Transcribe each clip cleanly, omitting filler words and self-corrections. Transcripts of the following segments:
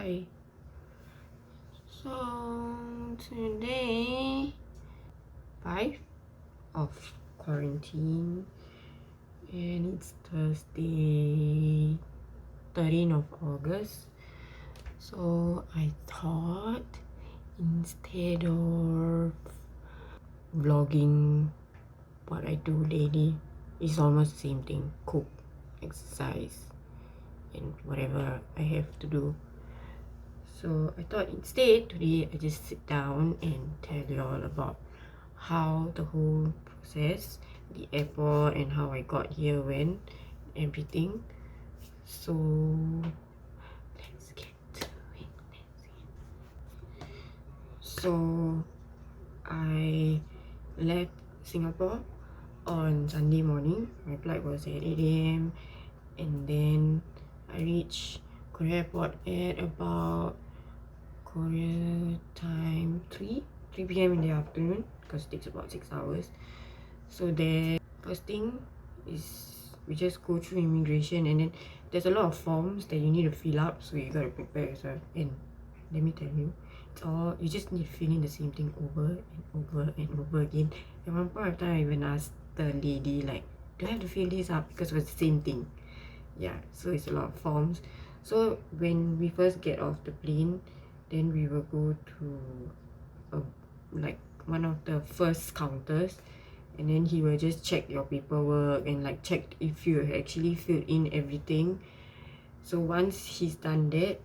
Hi. So today 5 of quarantine and it's Thursday 13th of August. So I thought instead of vlogging what I do daily, it's almost the same thing: cook, exercise, and whatever I have to do. So I thought instead today I just sit down and tell you all about how the whole process, the airport, and how I got here, when, everything. So let's get to it. So I left Singapore on Sunday morning. My flight was at 8 a.m. and then I reached Korea airport at about Korea time 3 p.m. in the afternoon, because it takes about 6 hours. So there, first thing is we just go through immigration, and then there's a lot of forms that you need to fill up, so you gotta prepare yourself. And let me tell you, it's all, you just need to fill in the same thing over and over and over again. At one point of time I even asked the lady, like, do I have to fill this up, because it was the same thing. Yeah, so it's a lot of forms. So when we first get off the plane, then we will go to like one of the first counters, and then he will just check your paperwork and like check if you actually filled in everything. So once he's done that,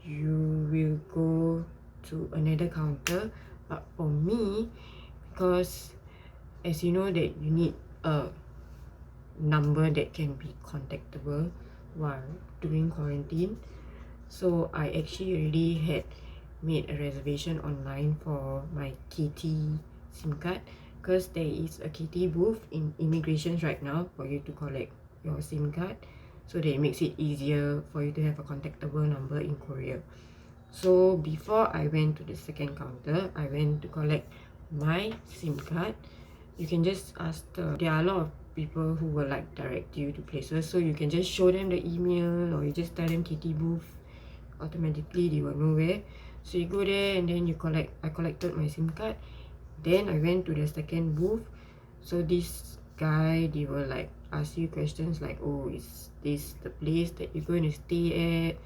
you will go to another counter. But for me, because as you know that you need a number that can be contactable while doing quarantine, so I actually already had made a reservation online for my KT SIM card, because there is a KT booth in immigrations right now for you to collect your SIM card, so that it makes it easier for you to have a contactable number in Korea. So before I went to the second counter, I went to collect my SIM card. You can just ask there are a lot of people who will like direct you to places, so you can just show them the email, or you just tell them KT booth, automatically they will know where. So you go there and then I collected my SIM card. Then I went to the second booth. So this guy, they will like ask you questions like, oh, is this the place that you're going to stay at?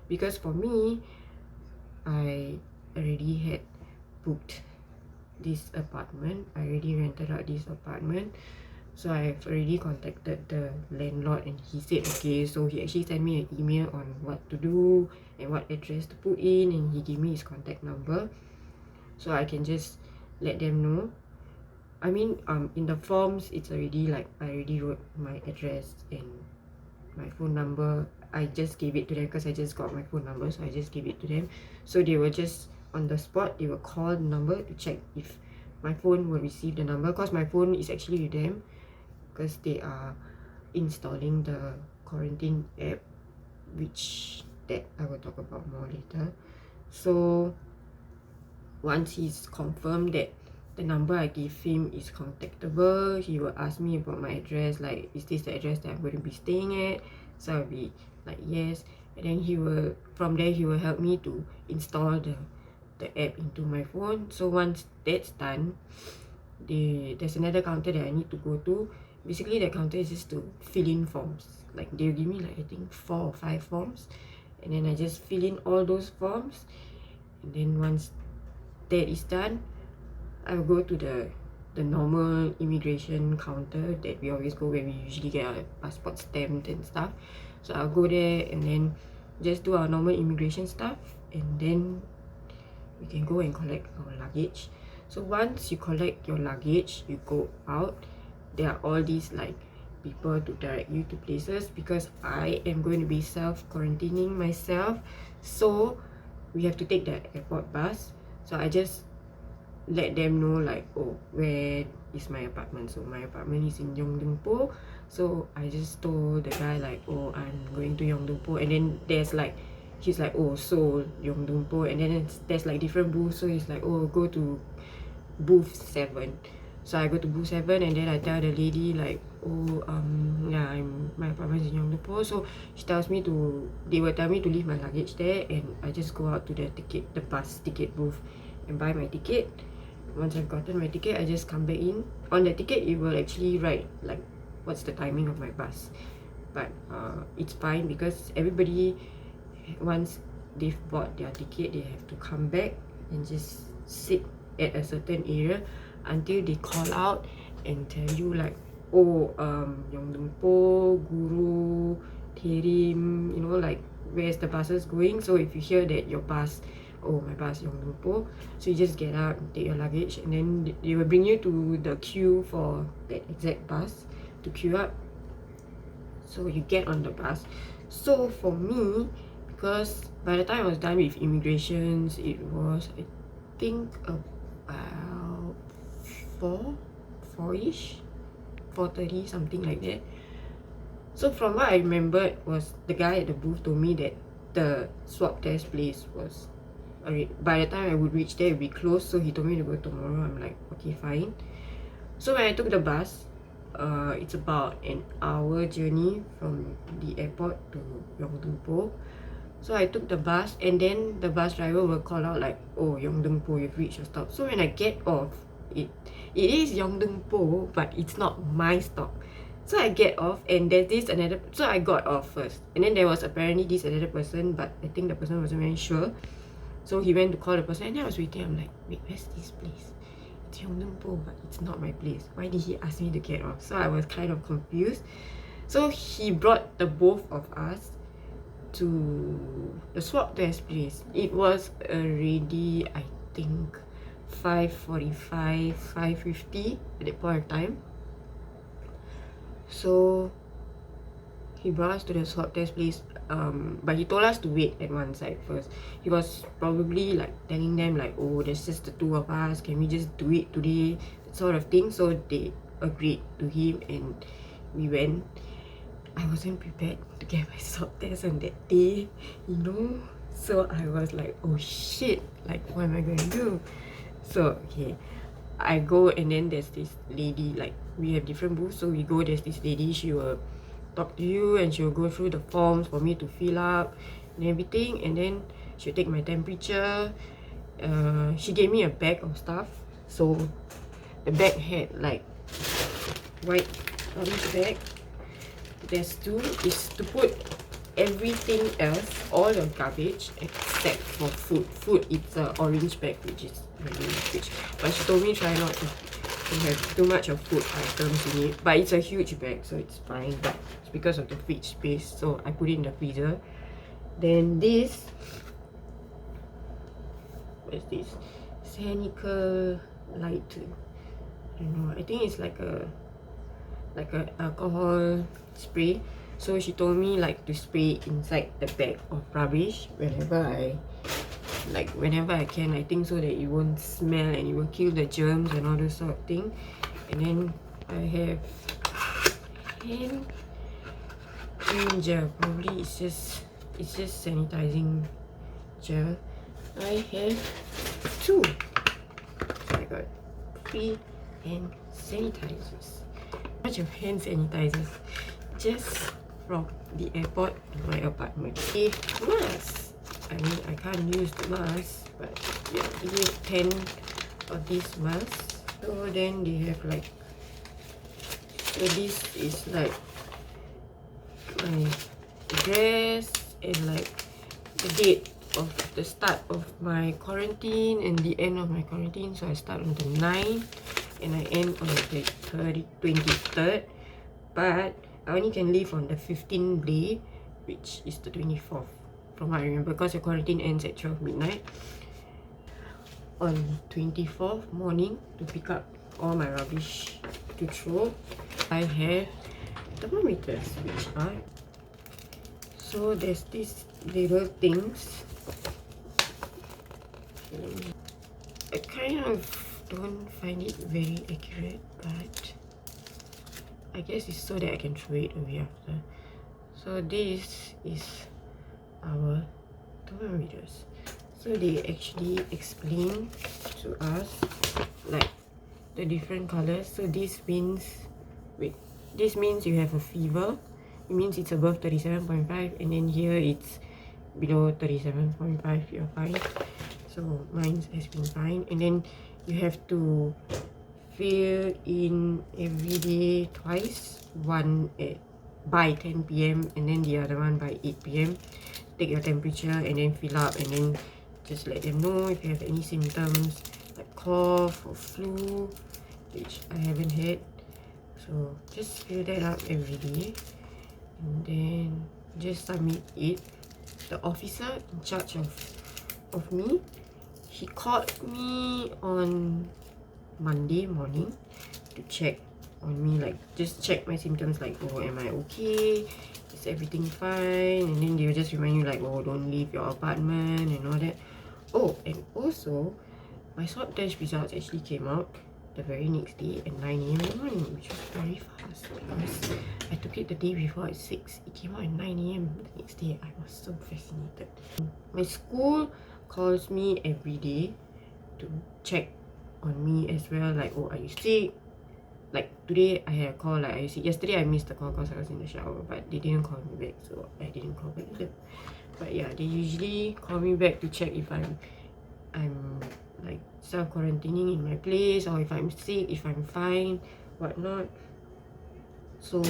Because for me, I already had booked this apartment. I already rented out this apartment. So I've already contacted the landlord and he said okay. So he actually sent me an email on what to do and what address to put in, and he gave me his contact number, so I can just let them know. I mean, in the forms it's already like I already wrote my address and my phone number. I just gave it to them because I just got my phone number, so I just gave it to them. So they were just on the spot, they will call the number to check if my phone will receive the number, because my phone is actually with them, because they are installing the quarantine app, which that I will talk about more later. So once he's confirmed that the number I gave him is contactable, he will ask me about my address, like, is this the address that I'm going to be staying at? So I'll be like, yes. And then he will, from there he will help me to install the app into my phone. So once that's done, there's another counter that I need to go to. Basically the counter is just to fill in forms. Like they'll give me like I think 4 or 5 forms, and then I just fill in all those forms. And then once that is done, I will go to the normal immigration counter that we always go, where we usually get our passport stamped and stuff. So I'll go there and then just do our normal immigration stuff, and then we can go and collect our luggage. So once you collect your luggage, you go out. There are all these like people to direct you to places, because I am going to be self-quarantining myself. So we have to take the airport bus. So I just let them know like, oh, where is my apartment. So my apartment is in Yeongdeungpo. So I just told the guy like, oh, I'm going to Yeongdeungpo. And then there's like, he's like, oh, Seoul, Yeongdeungpo. And then there's like different booths. So he's like, oh, go to booth 7. So I go to booth 7 and then I tell the lady like, oh, yeah, my apartment is in Yeongdeungpo. So she tells me they will tell me to leave my luggage there, and I just go out to the bus ticket booth and buy my ticket. Once I've gotten my ticket, I just come back in. On the ticket, it will actually write like what's the timing of my bus. But it's fine because everybody, once they've bought their ticket, they have to come back and just sit at a certain area until they call out and tell you like, oh, Yeongdeungpo, Guru, Taerim, you know, like where's the buses going. So if you hear that your bus, oh, my bus Yeongdeungpo, so you just get out and take your luggage, and then they will bring you to the queue for that exact bus to queue up. So you get on the bus. So for me, because by the time I was done with immigrations, it was, I think, about 4-ish, 4:30, something like that. So from what I remembered was the guy at the booth told me that the swab test place was, by the time I would reach there, it would be closed. So he told me to go tomorrow. I'm like, okay, fine. So when I took the bus, it's about an hour journey from the airport to Yeongdeungpo. So I took the bus, and then the bus driver will call out like, oh, Yeongdeungpo, you've reached your stop. So when I get off, it is Yeongdeungpo, but it's not my stop. So I get off, and there's this another, so I got off first, and then there was apparently this another person, but I think the person wasn't very sure. So he went to call the person, and then I was waiting. I'm like, wait, where's this place? It's Yeongdeungpo, but it's not my place. Why did he ask me to get off? So I was kind of confused. So he brought the both of us to the swab test place. It was already, I think, 5:45, 5:50 at that point of time. So he brought us to the swab test place, but he told us to wait at one side first. He was probably like telling them like, oh, there's just the two of us, can we just do it today, that sort of thing. So they agreed to him, and we went. I wasn't prepared to get my swab test on that day, you know. So I was like, oh shit, like what am I going to do? So okay, I go, and then there's this lady, like we have different booths, so we go, there's this lady, she will talk to you and she will go through the forms for me to fill up and everything, and then she'll take my temperature. She gave me a bag of stuff. So the bag had like white orange bag. There's two, is to put everything else, all your garbage except for food. Food, it's an orange bag, which is really rich. But she told me try not to have too much of food items in it. But it's a huge bag, so it's fine. But it's because of the fridge space, so I put it in the freezer. Then this, what is this? Sanical light. I don't know. I think it's like a alcohol spray. So she told me like to spray inside the bag of rubbish whenever I can, I think, so that it won't smell and it will kill the germs and all those sort of thing. And then I have hand gel. Probably it's just sanitizing gel. I have two. So I got 3 hand sanitizers. Bunch of hand sanitizers just from the airport to my apartment. A mask. I mean, I can't use the mask, but yeah, they give 10 of these masks. So then they have like, so this is like my address and like the date of the start of my quarantine and the end of my quarantine. So I start on the 9th and I end on the 23rd, but I only can leave on the 15th day, which is the 24th, from what I remember, because the quarantine ends at 12 midnight. On 24th morning, to pick up all my rubbish to throw, I have thermometers, which are, so there's these little things. I kind of don't find it very accurate, but I guess it's so that I can throw it away after. So this is our thermometers. So they actually explain to us like the different colors. So this means, wait, this means you have a fever. It means it's above 37.5, and then here it's below 37.5. You're fine. So mine has been fine. And then you have to fill in every day twice, one by 10 p.m. and then the other one by 8 p.m. Take your temperature and then fill up, and then just let them know if you have any symptoms like cough or flu, which I haven't had. So just fill that up every day and then just submit it. The officer in charge of me, he called me on Monday morning to check on me, like just check my symptoms, like, oh, am I okay, is everything fine? And then they'll just remind you like, oh, don't leave your apartment and all that. Oh, and also my swab test results actually came out the very next day at 9 a.m. in the morning, which was very fast because I took it the day before at 6. It came out at 9 a.m. the next day. I was so fascinated. My school calls me every day to check on me as well, like, oh, are you sick? Like today I had a call, like, are you sick? Yesterday I missed the call because I was in the shower, but they didn't call me back, so I didn't call back them. But yeah, they usually call me back to check if I'm like self-quarantining in my place, or if I'm sick, if I'm fine, whatnot. So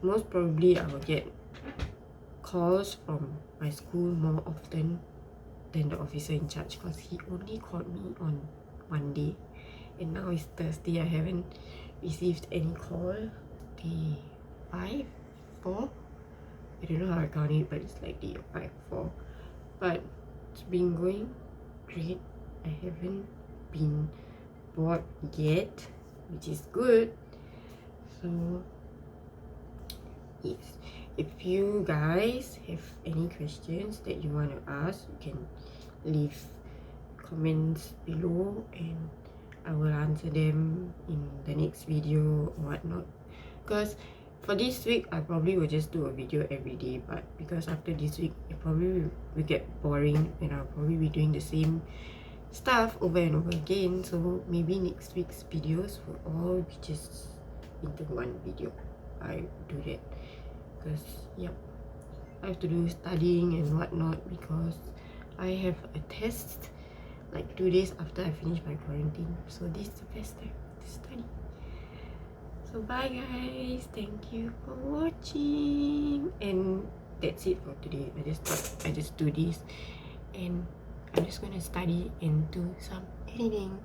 most probably I will get calls from my school more often than the officer in charge, because he only called me on Monday and now it's Thursday. I haven't received any call. Day 5, 4, I don't know how I count it, but it's like day 5, 4. But it's been going great. I haven't been bored yet, which is good. So yes, if you guys have any questions that you want to ask, you can leave comments below and I will answer them in the next video or whatnot. Because for this week I probably will just do a video every day, but because after this week it probably will get boring and I'll probably be doing the same stuff over and over again. So maybe next week's videos will all be just into one video. I do that because yep, I have to do studying and whatnot because I have a test like 2 days after I finish my quarantine. So this is the best time to study. So bye guys, thank you for watching, and that's it for today. I just thought I just do this and I'm just gonna study and do some editing.